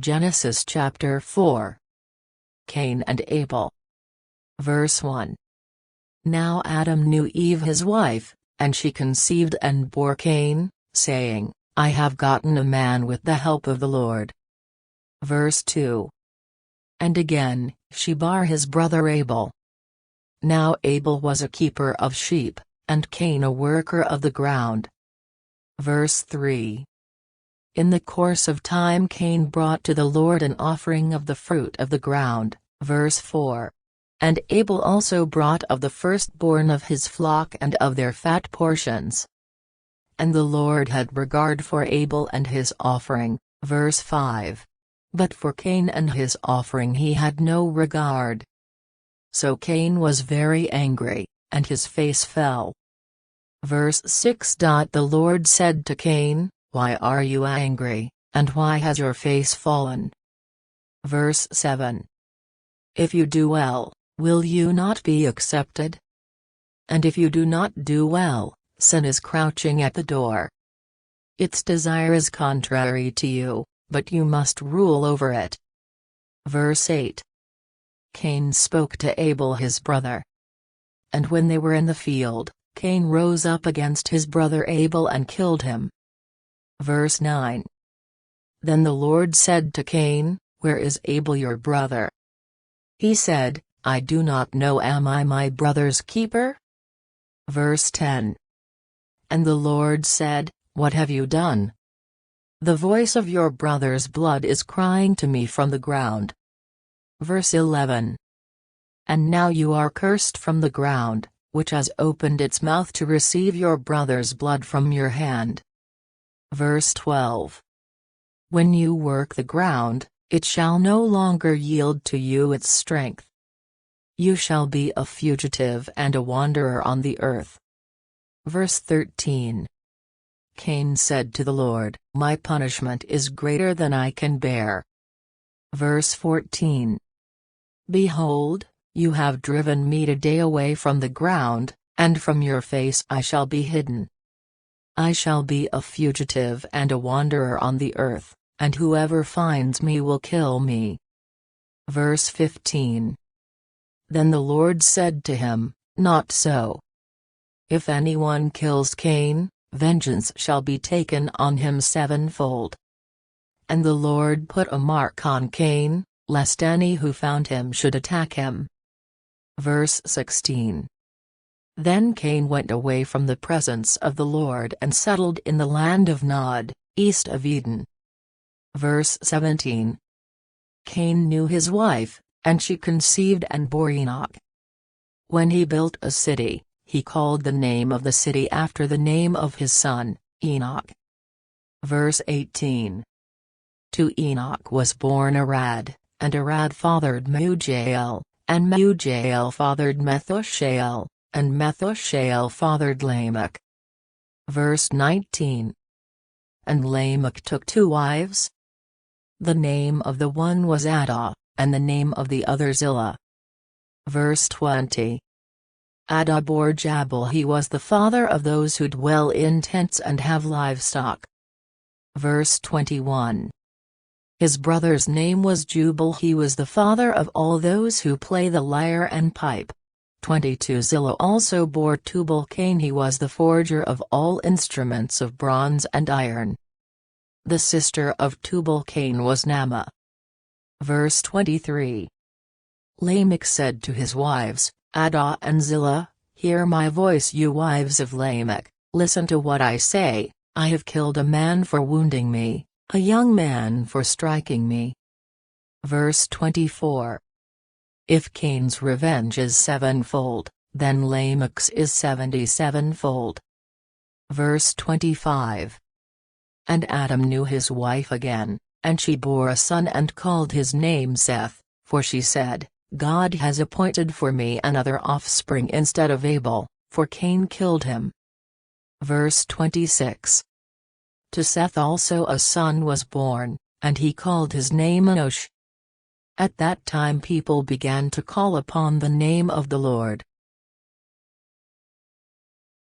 Genesis chapter 4. Cain and Abel. Verse 1. Now Adam knew Eve his wife, and she conceived and bore Cain, saying, I have gotten a man with the help of the Lord. Verse 2. And again, she bare his brother Abel. Now Abel was a keeper of sheep, and Cain a worker of the ground. Verse 3. In the course of time Cain brought to the Lord an offering of the fruit of the ground. Verse 4. And Abel also brought of the firstborn of his flock and of their fat portions. And the Lord had regard for Abel and his offering. Verse 5. But for Cain and his offering he had no regard. So Cain was very angry, and his face fell. Verse 6. The Lord said to Cain, Why are you angry, and why has your face fallen? Verse 7. If you do well, will you not be accepted? And if you do not do well, sin is crouching at the door. Its desire is contrary to you, but you must rule over it. Verse 8. Cain spoke to Abel his brother. And when they were in the field, Cain rose up against his brother Abel and killed him. Verse 9. Then the Lord said to Cain, Where is Abel your brother? He said, I do not know, am I my brother's keeper? Verse 10. And the Lord said, What have you done? The voice of your brother's blood is crying to me from the ground. Verse 11. And now you are cursed from the ground, which has opened its mouth to receive your brother's blood from your hand. Verse 12. When you work the ground, it shall no longer yield to you its strength. You shall be a fugitive and a wanderer on the earth. Verse 13. Cain said to the Lord, My punishment is greater than I can bear. Verse 14. Behold, you have driven me today away from the ground, and from your face I shall be hidden. I shall be a fugitive and a wanderer on the earth, and whoever finds me will kill me. Verse 15. Then the Lord said to him, Not so. If anyone kills Cain, vengeance shall be taken on him sevenfold. And the Lord put a mark on Cain, lest any who found him should attack him. Verse 16. Then Cain went away from the presence of the Lord and settled in the land of Nod, east of Eden. Verse 17. Cain knew his wife, and she conceived and bore Enoch. When he built a city, he called the name of the city after the name of his son, Enoch. Verse 18. To Enoch was born Arad, and Arad fathered Mehujael, and Mehujael fathered Methushael, and Methushael fathered Lamech. Verse 19. And Lamech took 2 wives. The name of the one was Adah, and the name of the other Zillah. Verse 20. Adah bore Jabal, he was the father of those who dwell in tents and have livestock. Verse 21. His brother's name was Jubal, he was the father of all those who play the lyre and pipe. 22. Zillah also bore Tubal-Cain, he was the forger of all instruments of bronze and iron. The sister of Tubal-Cain was Naamah. Verse 23. Lamech said to his wives, Adah and Zillah, Hear my voice, you wives of Lamech, listen to what I say. I have killed a man for wounding me, a young man for striking me. Verse 24. If Cain's revenge is sevenfold, then Lamech's is 77-fold. Verse 25. And Adam knew his wife again, and she bore a son and called his name Seth, for she said, God has appointed for me another offspring instead of Abel, for Cain killed him. Verse 26. To Seth also a son was born, and he called his name Enosh. At that time people began to call upon the name of the Lord,